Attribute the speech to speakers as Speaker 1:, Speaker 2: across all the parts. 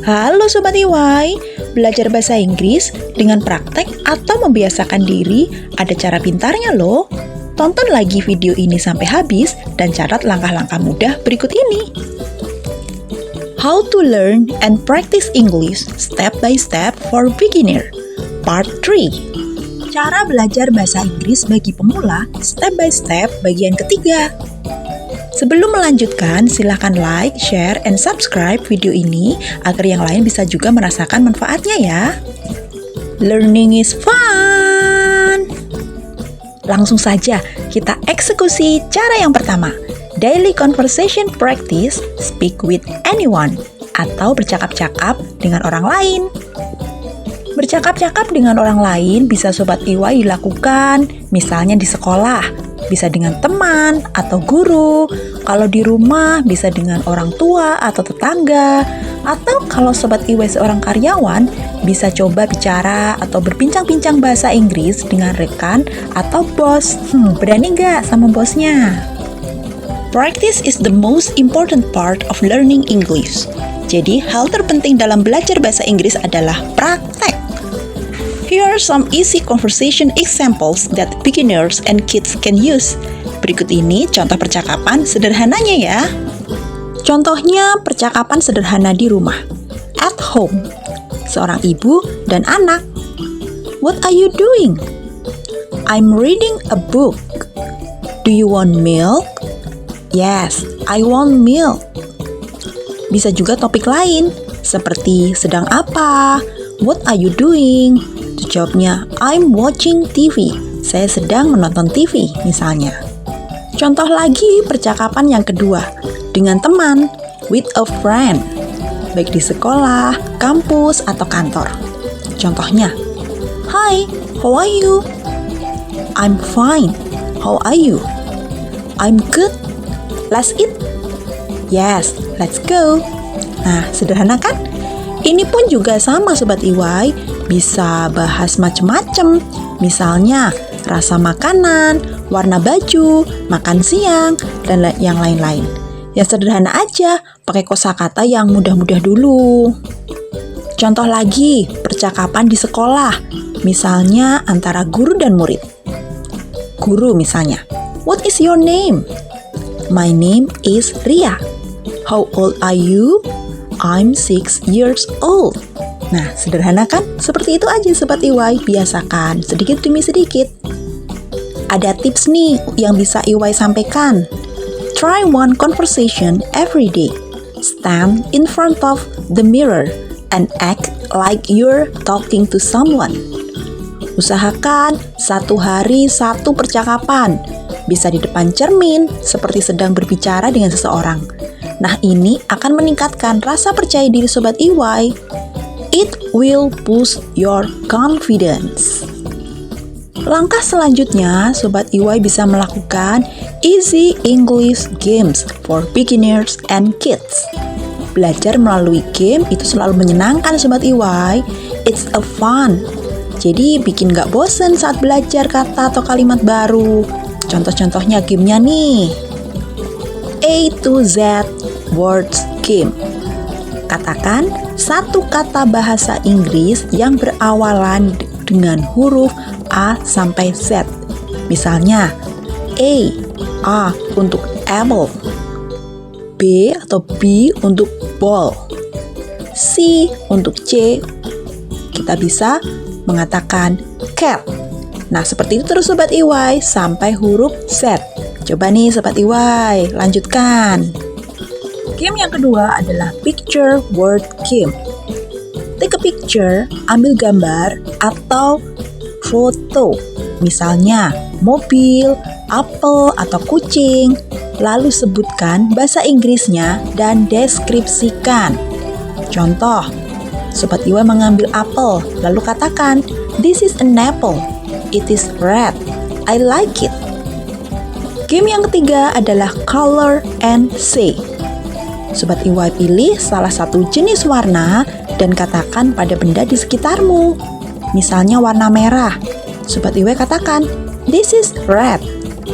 Speaker 1: Halo Sobat IY, belajar bahasa Inggris dengan praktek atau membiasakan diri ada cara pintarnya loh. Tonton lagi video ini sampai habis dan catat langkah-langkah mudah berikut ini. How to learn and practice English step by step for beginner, part 3. Cara belajar bahasa Inggris bagi pemula step by step bagian ketiga. Sebelum melanjutkan, silahkan like, share, and subscribe video ini agar yang lain bisa juga merasakan manfaatnya ya. Learning is fun! Langsung saja kita eksekusi cara yang pertama. Daily conversation practice, speak with anyone, atau bercakap-cakap dengan orang lain. Bercakap-cakap dengan orang lain bisa Sobat IY dilakukan, misalnya di sekolah, bisa dengan teman atau guru, kalau di rumah bisa dengan orang tua atau tetangga, atau kalau Sobat IY seorang karyawan, bisa coba bicara atau berbincang-bincang bahasa Inggris dengan rekan atau bos. Berani nggak sama bosnya? Practice is the most important part of learning English. Jadi, hal terpenting dalam belajar bahasa Inggris adalah praktek. Here are some easy conversation examples that beginners and kids can use. Berikut ini contoh percakapan sederhananya ya. Contohnya percakapan sederhana di rumah. At home, seorang ibu dan anak. What are you doing? I'm reading a book. Do you want milk? Yes, I want milk. Bisa juga topik lain, seperti sedang apa? What are you doing? Jawabnya, I'm watching TV. Saya sedang menonton TV, misalnya. Contoh lagi percakapan yang kedua, dengan teman, with a friend, baik di sekolah, kampus, atau kantor. Contohnya, Hi, how are you? I'm fine. How are you? I'm good. Let's eat. Yes, let's go. Nah, sederhana kan? Ini pun juga sama Sobat IY, bisa bahas macem-macem. Misalnya, rasa makanan, warna baju, makan siang, dan yang lain-lain. Yang sederhana aja, pakai kosakata yang mudah-mudah dulu. Contoh lagi, percakapan di sekolah. Misalnya antara guru dan murid. Guru misalnya, What is your name? My name is Ria. How old are you? I'm 6 years old. Nah, sederhana kan? Seperti itu aja Sobat IY, biasakan sedikit demi sedikit. Ada tips nih yang bisa IY sampaikan. Try one conversation every day. Stand in front of the mirror and act like you're talking to someone. Usahakan satu hari satu percakapan. Bisa di depan cermin, seperti sedang berbicara dengan seseorang. Nah, ini akan meningkatkan rasa percaya diri Sobat IY. It will boost your confidence. Langkah selanjutnya, Sobat IY bisa melakukan Easy English Games for Beginners and Kids. Belajar melalui game itu selalu menyenangkan Sobat IY. It's a fun. Jadi bikin gak bosen saat belajar kata atau kalimat baru. Contoh-contohnya gamenya nih. A to Z Words Game. Katakan satu kata bahasa Inggris yang berawalan dengan huruf A sampai Z. Misalnya, A untuk apple, B atau B untuk ball, C untuk C. Kita bisa mengatakan cat. Nah, seperti itu terus Sobat IY sampai huruf Z. Coba nih Sobat IY, lanjutkan. Game yang kedua adalah Picture Word Game. Take a picture, ambil gambar atau foto. Misalnya, mobil, apel, atau kucing. Lalu sebutkan bahasa Inggrisnya dan deskripsikan. Contoh, Sobat IY mengambil apel, lalu katakan, This is an apple. It is red. I like it. Game yang ketiga adalah Color and Say. Sobat IY pilih salah satu jenis warna dan katakan pada benda di sekitarmu. Misalnya warna merah. Sobat IY katakan, This is red.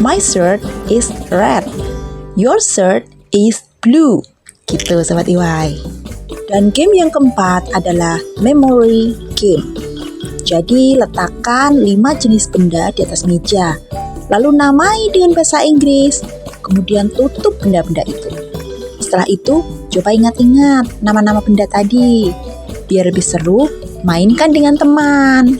Speaker 1: My shirt is red. Your shirt is blue. Gitu Sobat IY. Dan game yang keempat adalah memory game. Jadi letakkan 5 jenis benda di atas meja, lalu namai dengan bahasa Inggris, kemudian tutup benda-benda itu. Setelah itu, coba ingat-ingat nama-nama benda tadi. Biar lebih seru, mainkan dengan teman.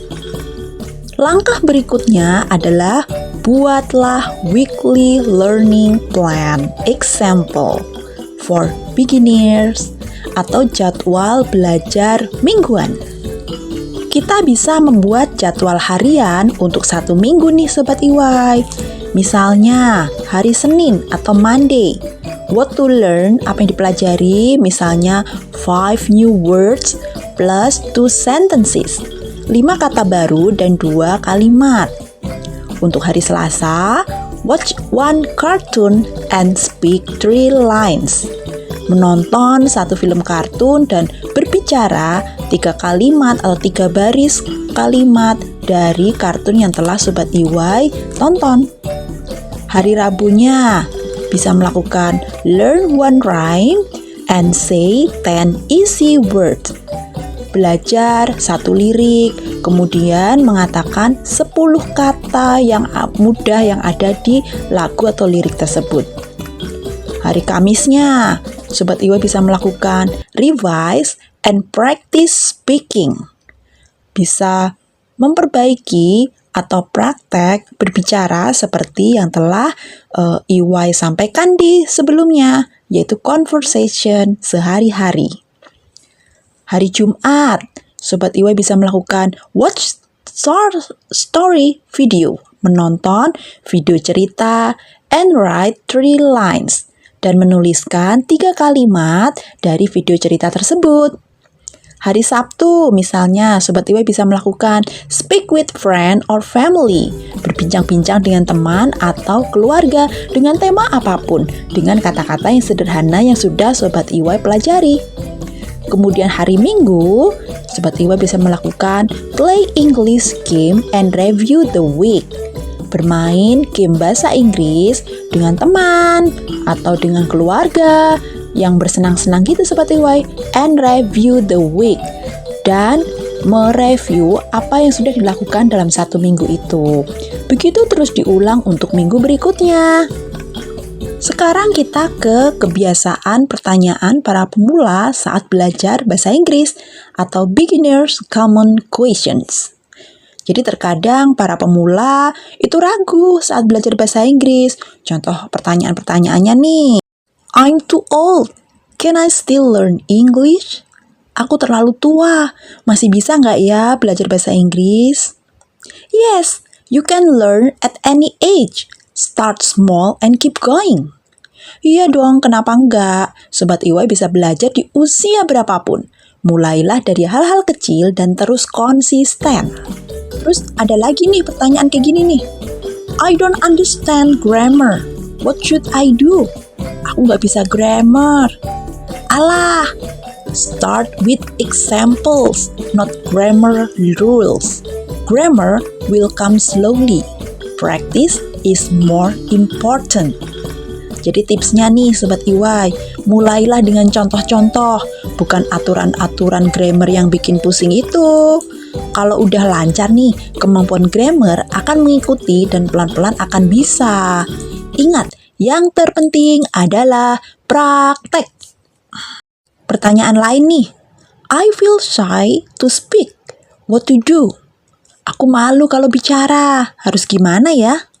Speaker 1: Langkah berikutnya adalah buatlah weekly learning plan example for beginners atau jadwal belajar mingguan. Kita bisa membuat jadwal harian untuk 1 minggu nih Sobat EY. Misalnya hari Senin atau Monday, what to learn, apa yang dipelajari, misalnya 5 new words plus 2 sentences, 5 kata baru dan 2 kalimat. Untuk hari Selasa, watch 1 cartoon and speak 3 lines. Menonton 1 film kartun dan berbicara 3 kalimat atau 3 baris kalimat dari kartun yang telah Sobat EY tonton. Hari Rabunya bisa melakukan learn 1 rhyme and say 10 easy words. Belajar 1 lirik, kemudian mengatakan 10 kata yang mudah yang ada di lagu atau lirik tersebut. Hari Kamisnya, Sobat EY bisa melakukan revise and practice speaking. Bisa memperbaiki atau praktek berbicara seperti yang telah EY sampaikan di sebelumnya, yaitu conversation sehari-hari. Hari Jumat, Sobat EY bisa melakukan watch story video, menonton video cerita, and write 3 lines, dan menuliskan 3 kalimat dari video cerita tersebut. Hari Sabtu, misalnya, Sobat EY bisa melakukan speak with friend or family, berbincang-bincang dengan teman atau keluarga dengan tema apapun, dengan kata-kata yang sederhana yang sudah Sobat EY pelajari. Kemudian hari Minggu, Sobat EY bisa melakukan play English game and review the week, bermain game bahasa Inggris dengan teman atau dengan keluarga yang bersenang-senang gitu Sobat EY, and review the week, dan mereview apa yang sudah dilakukan dalam 1 minggu itu. Begitu terus diulang untuk minggu berikutnya. Sekarang kita ke kebiasaan pertanyaan para pemula saat belajar bahasa Inggris atau beginners common questions. Jadi terkadang para pemula itu ragu saat belajar bahasa Inggris. Contoh pertanyaan-pertanyaannya nih. I'm too old. Can I still learn English? Aku terlalu tua. Masih bisa nggak ya belajar bahasa Inggris? Yes, you can learn at any age. Start small and keep going. Iya dong, kenapa enggak? Sobat EY bisa belajar di usia berapapun. Mulailah dari hal-hal kecil dan terus konsisten. Terus ada lagi nih pertanyaan kayak gini nih. I don't understand grammar. What should I do? Aku nggak bisa grammar. Alah, start with examples, not grammar rules. Grammar will come slowly. Practice is more important. Jadi tipsnya nih Sobat EY, mulailah dengan contoh-contoh, bukan aturan-aturan grammar yang bikin pusing itu. Kalau udah lancar nih, kemampuan grammar akan mengikuti dan pelan-pelan akan bisa. Ingat, yang terpenting adalah praktek. Pertanyaan lain nih. I feel shy to speak. What to do? Aku malu kalau bicara. Harus gimana ya?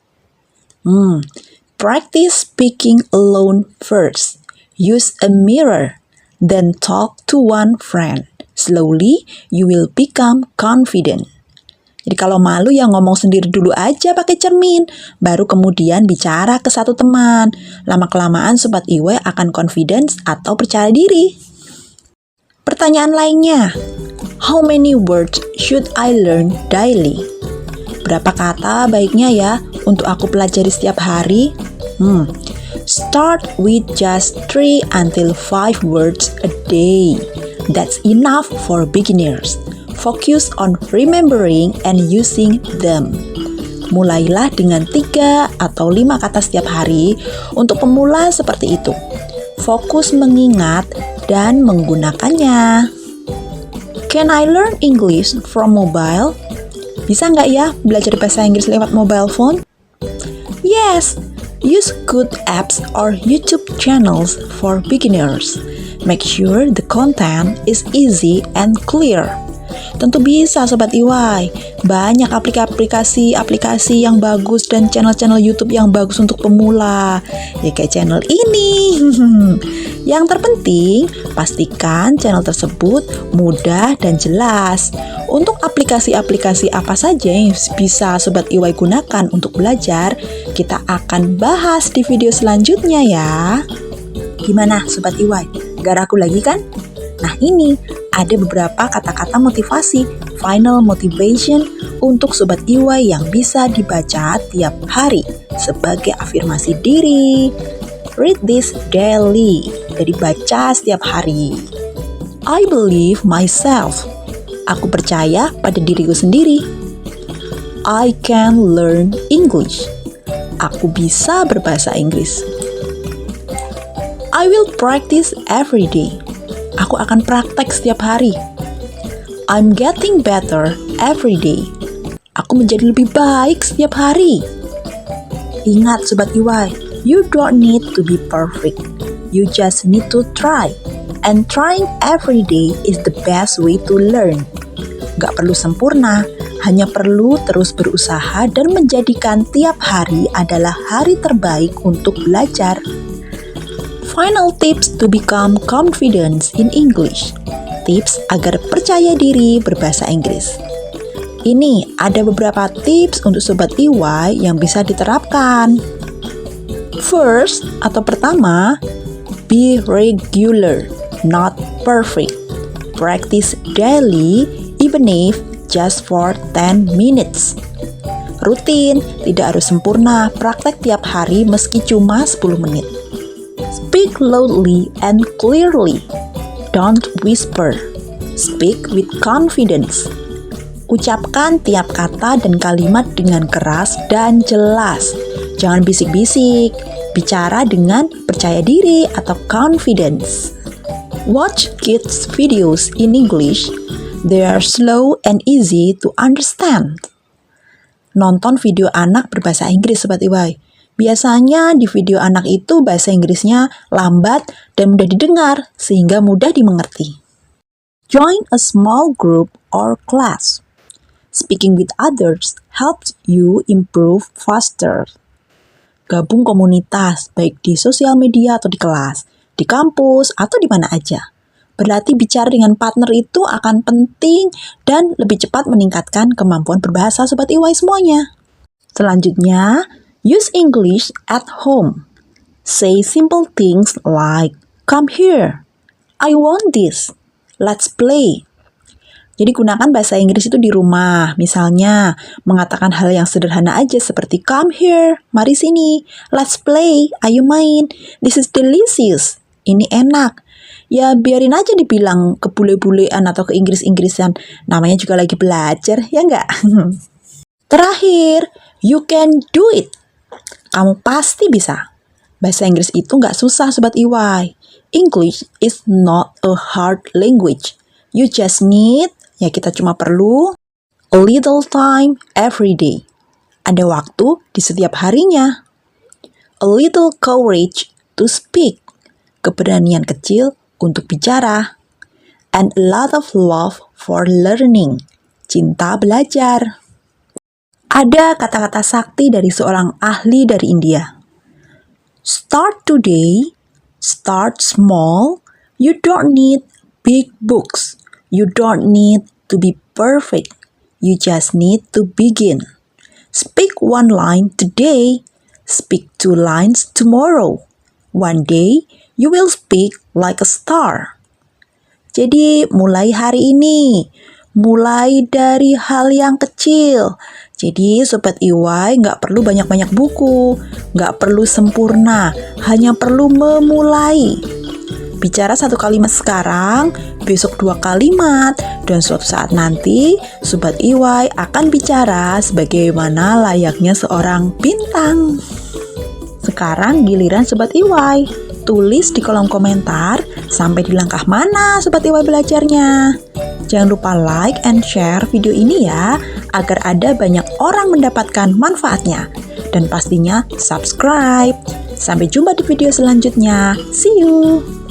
Speaker 1: Practice speaking alone first. Use a mirror. Then talk to one friend. Slowly, you will become confident. Jadi kalau malu ya ngomong sendiri dulu aja pakai cermin, baru kemudian bicara ke satu teman. Lama-kelamaan Sobat EY akan confidence atau percaya diri. Pertanyaan lainnya, how many words should I learn daily? Berapa kata baiknya ya untuk aku pelajari setiap hari? Start with just 3 until 5 words a day. That's enough for beginners. Focus on remembering and using them. Mulailah dengan 3 atau 5 kata setiap hari untuk pemula seperti itu. Fokus mengingat dan menggunakannya. Can I learn English from mobile? Bisa nggak ya belajar bahasa Inggris lewat mobile phone? Yes, use good apps or YouTube channels for beginners. Make sure the content is easy and clear. Tentu bisa Sobat EY. Banyak aplikasi yang bagus dan channel-channel YouTube yang bagus untuk pemula. Ya kayak channel ini. Yang terpenting, pastikan channel tersebut mudah dan jelas. Untuk aplikasi-aplikasi apa saja yang bisa Sobat EY gunakan untuk belajar, kita akan bahas di video selanjutnya ya. Gimana Sobat EY? Gak ragu lagi kan? Nah ini, ada beberapa kata-kata motivasi, final motivation untuk Sobat EY yang bisa dibaca tiap hari sebagai afirmasi diri. Read this daily, jadi baca setiap hari. I believe myself. Aku percaya pada diriku sendiri. I can learn English. Aku bisa berbahasa Inggris. I will practice every day. Aku akan praktek setiap hari. I'm getting better every day. Aku menjadi lebih baik setiap hari. Ingat Sobat EY, you don't need to be perfect. You just need to try. And trying every day is the best way to learn. Gak perlu sempurna, hanya perlu terus berusaha dan menjadikan tiap hari adalah hari terbaik untuk belajar. Final tips to become confident in English. Tips agar percaya diri berbahasa Inggris. Ini ada beberapa tips untuk Sobat EY yang bisa diterapkan. First, atau pertama, be regular, not perfect. Practice daily, even if just for 10 minutes. Rutin, tidak harus sempurna, praktek tiap hari meski cuma 10 menit. Speak loudly and clearly. Don't whisper. Speak with confidence. Ucapkan tiap kata dan kalimat dengan keras dan jelas. Jangan bisik-bisik. Bicara dengan percaya diri atau confidence. Watch kids videos in English. They are slow and easy to understand. Nonton video anak berbahasa Inggris Sobat EY. Biasanya di video anak itu bahasa Inggrisnya lambat dan mudah didengar sehingga mudah dimengerti. Join a small group or class. Speaking with others helps you improve faster. Gabung komunitas baik di sosial media atau di kelas, di kampus atau di mana aja. Berlatih bicara dengan partner itu akan penting dan lebih cepat meningkatkan kemampuan berbahasa Sobat EY semuanya. Selanjutnya, use English at home. Say simple things like, come here, I want this, let's play. Jadi gunakan bahasa Inggris itu di rumah. Misalnya, mengatakan hal yang sederhana aja seperti come here, mari sini, let's play, ayo main, this is delicious, ini enak. Ya biarin aja dibilang ke bule-bulean atau ke Inggris-Inggrisan, namanya juga lagi belajar, ya nggak? Terakhir, you can do it. Kamu pasti bisa. Bahasa Inggris itu nggak susah Sobat EY. English is not a hard language. You just need, ya kita cuma perlu, a little time every day. Ada waktu di setiap harinya. A little courage to speak. Keberanian kecil untuk bicara. And a lot of love for learning. Cinta belajar. Ada kata-kata sakti dari seorang ahli dari India. Start today, start small, you don't need big books, you don't need to be perfect, you just need to begin. Speak one line today, speak 2 lines tomorrow. One day, you will speak like a star. Jadi mulai hari ini, mulai dari hal yang kecil. Jadi Sobat EY nggak perlu banyak-banyak buku, nggak perlu sempurna, hanya perlu memulai. Bicara 1 kalimat sekarang, besok 2 kalimat, dan suatu saat nanti Sobat EY akan bicara sebagaimana layaknya seorang bintang. Sekarang giliran Sobat EY, Tulis di kolom komentar sampai di langkah mana Sobat Iwa belajarnya. Jangan lupa like and share video ini ya, agar ada banyak orang mendapatkan manfaatnya. Dan pastinya subscribe. Sampai jumpa di video selanjutnya. See you!